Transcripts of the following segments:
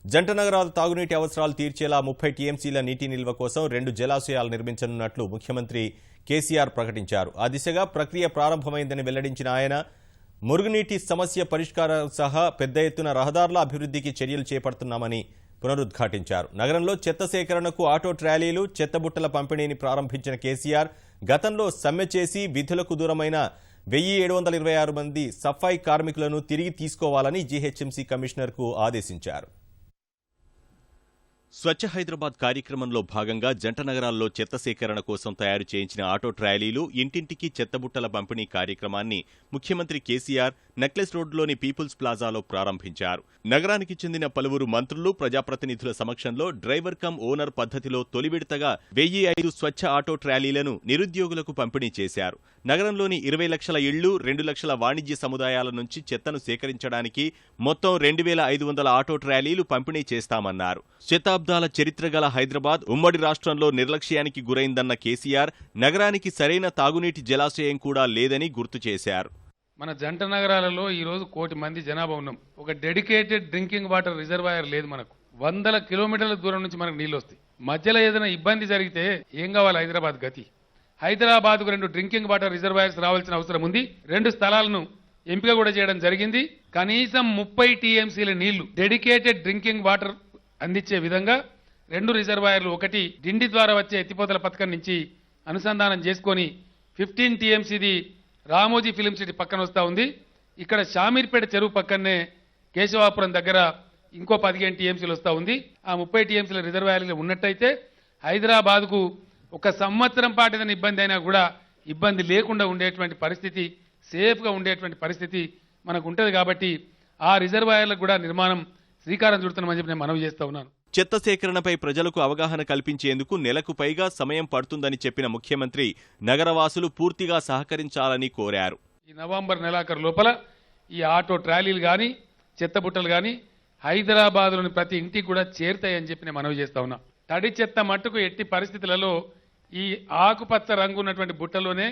జంట నగరాల తాగునీటి అవసరాలు తీర్చేలా 30 టీఎంసీల నీటి నిల్వ కోసం 2 జలాశయాలు నిర్మించనున్నట్లు ముఖ్యమంత్రి కేసీఆర్ ప్రకటించారు. ఆ దిశగా ప్రక్రియ ప్రారంభమైందని వెల్లడించిన ఆయన మురుగునీటి సమస్య పరిష్కారం సహా పెద్ద ఎత్తున రహదారుల అభివృద్ధికి చర్యలు చేపడుతున్నామని పునరుద్ఘాటించారు. నగరంలో చెత్త సేకరణకు ఆటో ట్రాలీలు, చెత్తబుట్టల పంపిణీని ప్రారంభించిన కేసీఆర్ గతంలో సమ్మె చేసి విధులకు దూరమైన 1726 మంది సఫాయి కార్మికులను తిరిగి తీసుకోవాలని జీహెచ్ఎంసీ కమిషనర్కు ఆదేశించారు. స్వచ్ఛ హైదరాబాద్ కార్యక్రమంలో భాగంగా జంట నగరాల్లో చెత్త సేకరణ కోసం తయారు చేయించిన ఆటో ట్రాలీలు, ఇంటింటికి చెత్తబుట్టల పంపిణీ కార్యక్రమాన్ని ముఖ్యమంత్రి కేసీఆర్ నెక్లెస్ రోడ్లోని పీపుల్స్ ప్లాజాలో ప్రారంభించారు. నగరానికి చెందిన పలువురు మంత్రులు, ప్రజాప్రతినిధుల సమక్షంలో డ్రైవర్ కమ్ ఓనర్ పద్ధతిలో తొలి విడతగా 1005 స్వచ్ఛ ఆటో ట్రాలీలను నిరుద్యోగులకు పంపిణీ చేశారు. నగరంలోని 20 లక్షల ఇళ్లు, 2 లక్షల వాణిజ్య సముదాయాల నుంచి చెత్తను సేకరించడానికి మొత్తం 2500 ఆటో ట్రాలీలు పంపిణీ చేస్తామన్నారు. శతాబ్దాల చరిత్ర గల హైదరాబాద్ ఉమ్మడి రాష్ట్రంలో నిర్లక్ష్యానికి గురైందన్న కేసీఆర్ నగరానికి సరైన తాగునీటి జలాశయం కూడా లేదని గుర్తు చేశారు. మన జంట నగరాలలో ఈరోజు 1 కోటి మంది జనాభా ఉన్నాం. ఒక డెడికేటెడ్ డ్రింకింగ్ వాటర్ రిజర్వాయర్ లేదు. మనకు 100 కిలోమీటర్ల దూరం నుంచి మనకు నీళ్ళు వస్తాయి. మధ్యలో ఏదైనా ఇబ్బంది జరిగితే ఏం కావాలి హైదరాబాద్ గతి? హైదరాబాద్కు 2 డ్రింకింగ్ వాటర్ రిజర్వాయర్స్ రావాల్సిన అవసరం ఉంది. 2 స్థలాలను ఎంపిక కూడా చేయడం జరిగింది. కనీసం 30 టీఎంసీల నీళ్లు డెడికేటెడ్ డ్రింకింగ్ వాటర్ అందించే విధంగా 2 రిజర్వాయర్లు, ఒకటి డిండి ద్వారా వచ్చే ఎత్తిపోతల పథకం నుంచి అనుసంధానం చేసుకొని 15 టీఎంసీది రామోజీ ఫిలిం సిటీ పక్కన వస్తూ ఉంది. ఇక్కడ షామీర్పేట చెరువు పక్కనే కేశవాపురం దగ్గర ఇంకో 15 టీఎంసీలు వస్తూ ఉంది. ఆ 30 టీఎంసీల రిజర్వాయర్లు ఉన్నట్టయితే హైదరాబాద్కు 1 సంవత్సరం పాటు ఏదైనా ఇబ్బంది అయినా కూడా ఇబ్బంది లేకుండా ఉండేటువంటి పరిస్థితి, సేఫ్గా ఉండేటువంటి పరిస్థితి మనకు ఉంటుంది. కాబట్టి ఆ రిజర్వాయర్లకు కూడా నిర్మాణం శ్రీకారం చుడుతున్నామని చెప్పి నేను మనవి చేస్తా ఉన్నాను. చెత్త సేకరణపై ప్రజలకు అవగాహన కల్పించేందుకు నెలకు పైగా సమయం పడుతుందని చెప్పిన ముఖ్యమంత్రి నగరవాసులు పూర్తిగా సహకరించాలని కోరారు. ఈ నవంబర్ నెలాఖరు లోపల ఈ ఆటో ట్రాలీలు కానీ, చెత్తబుట్టలు కానీ హైదరాబాద్లోని ప్రతి ఇంటికి కూడా చేరుతాయని చెప్పి నేను మనవి చేస్తా ఉన్నా. తడి చెత్త మట్టుకు ఎట్టి పరిస్థితులలో ఈ ఆకుపచ్చ రంగు ఉన్నటువంటి బుట్టలోనే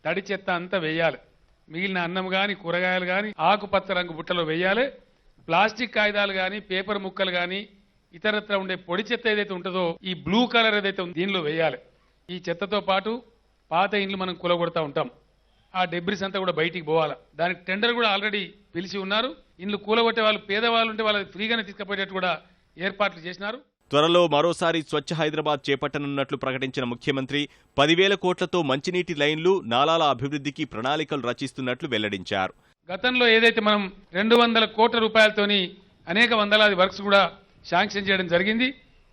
తడి చెత్త అంతా వేయాలి. మిగిలిన అన్నం కానీ, కూరగాయలు కానీ ఆకుపచ్చ రంగు బుట్టలో వేయాలి. ప్లాస్టిక్ కాగితాలు కానీ, పేపర్ ముక్కలు కానీ, ఇతరత్ర ఉండే పొడి చెత్త ఏదైతే ఉంటుందో ఈ బ్లూ కలర్ ఏదైతే ఉందో దీనిలో వేయాలి. ఈ చెత్తతో పాటు పాత ఇండ్లు మనం కూలగొడతా ఉంటాం. ఆ డెబ్రిస్ అంతా కూడా బయటికి పోవాలి. దానికి టెండర్ కూడా ఆల్రెడీ పిలిచి ఉన్నారు. ఇండ్లు కూలగొట్టే వాళ్ళు, పేదవాళ్ళు ఉంటే వాళ్ళకి ఫ్రీగానే తీసుకుపోయేటట్టు కూడా ఏర్పాట్లు చేసినారు. త్వరలో మరోసారి స్వచ్ఛ హైదరాబాద్ చేపట్టనున్నట్లు ప్రకటించిన ముఖ్యమంత్రి 10,000 కోట్లతో మంచినీటి లైన్లు, నాలాల అభివృద్ధికి ప్రణాళికలు రచిస్తున్నట్లు వెల్లడించారు. గతంలో ఏదైతే మనం 200 కోట్ల రూపాయలతోని అనేక వందలాది వర్క్స్ కూడా శాంక్షన్ చేయడం జరిగింది.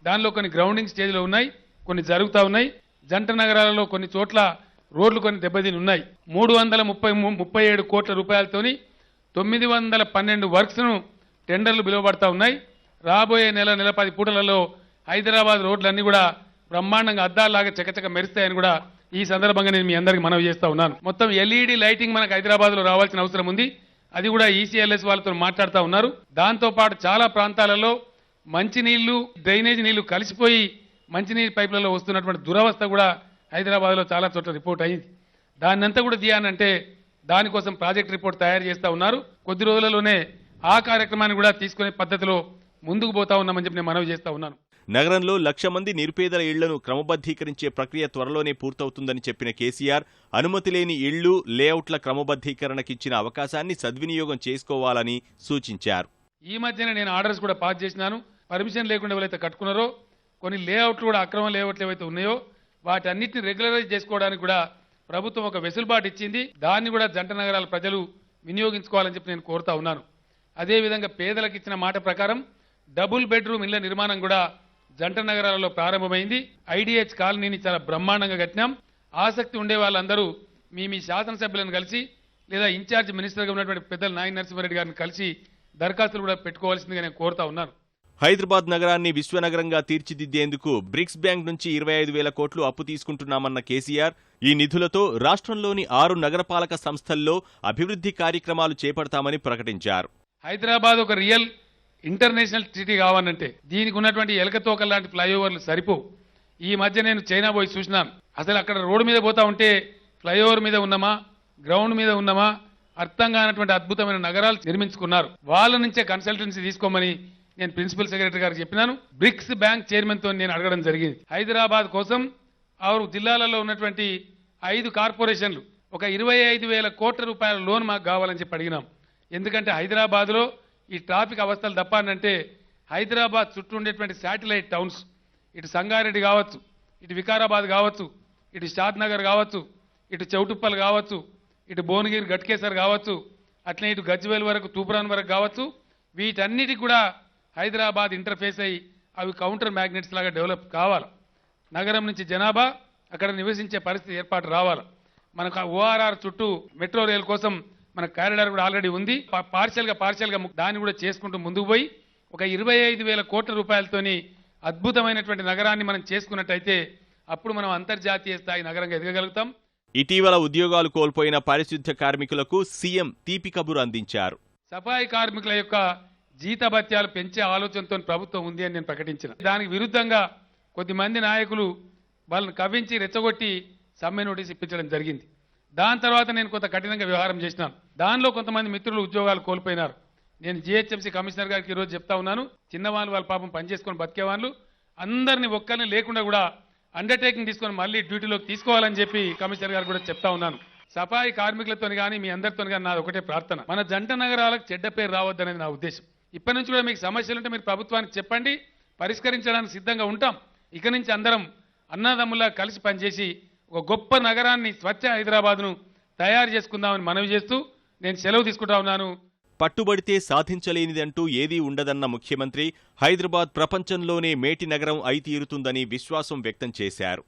దానిలో కొన్ని గ్రౌండింగ్ స్టేజ్లో ఉన్నాయి, కొన్ని జరుగుతూ ఉన్నాయి. జంట నగరాలలో కొన్ని చోట్ల రోడ్లు కొన్ని దెబ్బతిని ఉన్నాయి. 337 కోట్ల రూపాయలతోని 912 వర్క్స్ను టెండర్లు పిలువబడతా ఉన్నాయి. రాబోయే నెల 10 పూటలలో హైదరాబాద్ రోడ్లన్నీ కూడా బ్రహ్మాండంగా అద్దాల్లాగా చకచక మెరుస్తాయని కూడా ఈ సందర్భంగా నేను మీ అందరికీ మనవి చేస్తా ఉన్నాను. మొత్తం ఎల్ఈడి లైటింగ్ మనకు హైదరాబాద్లో రావాల్సిన అవసరం ఉంది. అది కూడా ఈసీఎల్ఎస్ వాళ్ళతో మాట్లాడుతూ ఉన్నారు. దాంతోపాటు చాలా ప్రాంతాలలో మంచినీళ్లు, డ్రైనేజ్ నీళ్లు కలిసిపోయి మంచినీటి పైపులలో వస్తున్నటువంటి దురవస్థ కూడా హైదరాబాద్లో చాలా చోట్ల రిపోర్ట్ అయింది. దాన్నంతా కూడా తీయాలంటే దానికోసం ప్రాజెక్ట్ రిపోర్ట్ తయారు చేస్తూ ఉన్నారు. కొద్ది రోజులలోనే ఆ కార్యక్రమాన్ని కూడా తీసుకునే పద్ధతిలో ముందుకు పోతా ఉన్నామని చెప్పి నేను మనవి చేస్తా ఉన్నాను. నగరంలో 1,00,000 మంది నిరుపేదల ఇళ్లను క్రమబద్ధీకరించే ప్రక్రియ త్వరలోనే పూర్తవుతుందని చెప్పిన కేసీఆర్ అనుమతి లేని ఇళ్లు, లేఅవుట్ల క్రమబద్ధీకరణకిచ్చిన అవకాశాన్ని సద్వినియోగం చేసుకోవాలని సూచించారు. ఈ మధ్యనే నేను ఆర్డర్స్ కూడా పాస్ చేసినాను. పర్మిషన్ లేకుండా ఎవరైతే కట్టుకున్నారో కొన్ని లేఅవుట్లు కూడా అక్రమ లేఅవుట్లు ఏవైతే ఉన్నాయో వాటన్నిటిని రెగ్యులరైజ్ చేసుకోవడానికి కూడా ప్రభుత్వం ఒక వెసులుబాటు ఇచ్చింది. దాన్ని కూడా జంట నగరాల ప్రజలు వినియోగించుకోవాలని చెప్పి నేను కోరుతా ఉన్నాను. అదేవిధంగా పేదలకు ఇచ్చిన మాట ప్రకారం డబుల్ బెడ్రూమ్ ఇళ్ల నిర్మాణం కూడా జంట నగరాలలో ప్రారంభమైంది. ఐడిహెచ్ కాలనీని చాలా బ్రహ్మాండంగా కట్టినాం. ఆసక్తి ఉండే వాళ్ళందరూ మీ శాసనసభ్యులను కలిసి లేదా ఇన్ఛార్జ్ మినిస్టర్గా ఉన్నటువంటి పెద్దల నాయన నరసింహారెడ్డి గారిని కలిసి దరఖాస్తులు కూడా పెట్టుకోవాల్సిందిగా నేను కోరుతా ఉన్నాను. హైదరాబాద్ నగరాన్ని విశ్వనగరంగా తీర్చిదిద్దేందుకు బ్రిక్స్ బ్యాంక్ నుంచి 25,000 కోట్లు అప్పు తీసుకుంటున్నామన్న కేసీఆర్ ఈ నిధులతో రాష్ట్రంలోని 6 నగరపాలక సంస్థల్లో అభివృద్ధి కార్యక్రమాలు చేపడతామని ప్రకటించారు. హైదరాబాద్ ఒక రియల్ ఇంటర్నేషనల్ సిటీ కావాలంటే దీనికి ఉన్నటువంటి ఎలకతోక లాంటి ఫ్లైఓవర్లు సరిపోవు. ఈ మధ్య నేను చైనా పోయి చూసినాను. అసలు అక్కడ రోడ్డు మీద పోతా ఉంటే ఫ్లైఓవర్ మీద ఉన్నామా, గ్రౌండ్ మీద ఉన్నామా అర్థం కానటువంటి అద్భుతమైన నగరాలు నిర్మించుకున్నారు. వాళ్ళ నుంచే కన్సల్టెన్సీ తీసుకోమని నేను ప్రిన్సిపల్ సెక్రటరీ గారికి చెప్పినాను. బ్రిక్స్ బ్యాంక్ చైర్మన్ తో నేను అడగడం జరిగింది. హైదరాబాద్ కోసం ఆరు జిల్లాలలో ఉన్నటువంటి 5 కార్పొరేషన్లు ఒక 25,000 కోట్ల రూపాయల లోన్ మాకు కావాలని చెప్పి అడిగినాం. ఎందుకంటే హైదరాబాద్ లో ఈ ట్రాఫిక్ అవస్థలు తప్పానంటే హైదరాబాద్ చుట్టూ ఉండేటువంటి శాటిలైట్ టౌన్స్, ఇటు సంగారెడ్డి కావచ్చు, ఇటు వికారాబాద్ కావచ్చు, ఇటు షాద్ నగర్ కావచ్చు, ఇటు చౌటుప్పల్ కావచ్చు, ఇటు భువనగిరి గట్కేసర్ కావచ్చు, అట్లే ఇటు గజ్వేల్ వరకు తూప్రాన్ వరకు కావచ్చు, వీటన్నిటికి కూడా హైదరాబాద్ ఇంటర్ఫేస్ అయ్యి అవి కౌంటర్ మ్యాగ్నెట్స్ లాగా డెవలప్ కావాలి. నగరం నుంచి జనాభా అక్కడ నివసించే పరిస్థితి ఏర్పాటు రావాలి. మనకు ఓఆర్ఆర్ చుట్టూ మెట్రో రైల్ కోసం మన కారిడార్ కూడా ఆల్రెడీ ఉంది. పార్షియల్ గా దాన్ని కూడా చేసుకుంటూ ముందుకు పోయి ఒక 25,000 కోట్ల రూపాయలతోని అద్భుతమైనటువంటి నగరాన్ని మనం చేసుకున్నట్టయితే అప్పుడు మనం అంతర్జాతీయ స్థాయి నగరంగా ఎదగగలుగుతాం. ఇటీవల ఉద్యోగాలు కోల్పోయిన పారిశుద్ధ్య కార్మికులకు సీఎం తీపి కబురు అందించారు. సఫాయి కార్మికుల యొక్క జీతభత్యాలు పెంచే ఆలోచనతో ప్రభుత్వం ఉంది అని నేను ప్రకటించిన. దానికి విరుద్ధంగా కొద్దిమంది నాయకులు వాళ్ళని కవ్వించి రెచ్చగొట్టి సమ్మె నోటీస్ ఇప్పించడం జరిగింది. దాని తర్వాత నేను కొంత కఠినంగా వ్యవహారం చేసినాను. దానిలో కొంతమంది మిత్రులు ఉద్యోగాలు కోల్పోయినారు. నేను జీహెచ్ఎంసీ కమిషనర్ గారికి ఈరోజు చెప్తా ఉన్నాను, చిన్నవాళ్ళు వాళ్ళ పాపం పనిచేసుకొని బతికేవాళ్ళు అందరినీ ఒక్కరిని లేకుండా కూడా అండర్టేకింగ్ తీసుకొని మళ్ళీ డ్యూటీలోకి తీసుకోవాలని చెప్పి కమిషనర్ గారు కూడా చెప్తా ఉన్నాను. సఫాయి కార్మికులతో కానీ మీ అందరితో కానీ నాది ఒకటే ప్రార్థన, మన జంట నగరాలకు చెడ్డ పేరు రావద్దనేది నా ఉద్దేశం. ఇప్పటి నుంచి కూడా మీకు సమస్యలుంటే మీరు ప్రభుత్వానికి చెప్పండి, పరిష్కరించడానికి సిద్ధంగా ఉంటాం. ఇక నుంచి అందరం అన్నదమ్ములా కలిసి పనిచేసి ఒక గొప్ప నగరాన్ని, స్వచ్ఛ హైదరాబాద్ను తయారు చేసుకుందామని మనవి చేస్తూ నేను సెలవు తీసుకుంటా ఉన్నాను. పట్టుబడితే సాధించలేనిదంటూ ఏదీ ఉండదన్న ముఖ్యమంత్రి హైదరాబాద్ ప్రపంచంలోనే మేటి నగరం అయి తీరుతుందని విశ్వాసం వ్యక్తం చేశారు.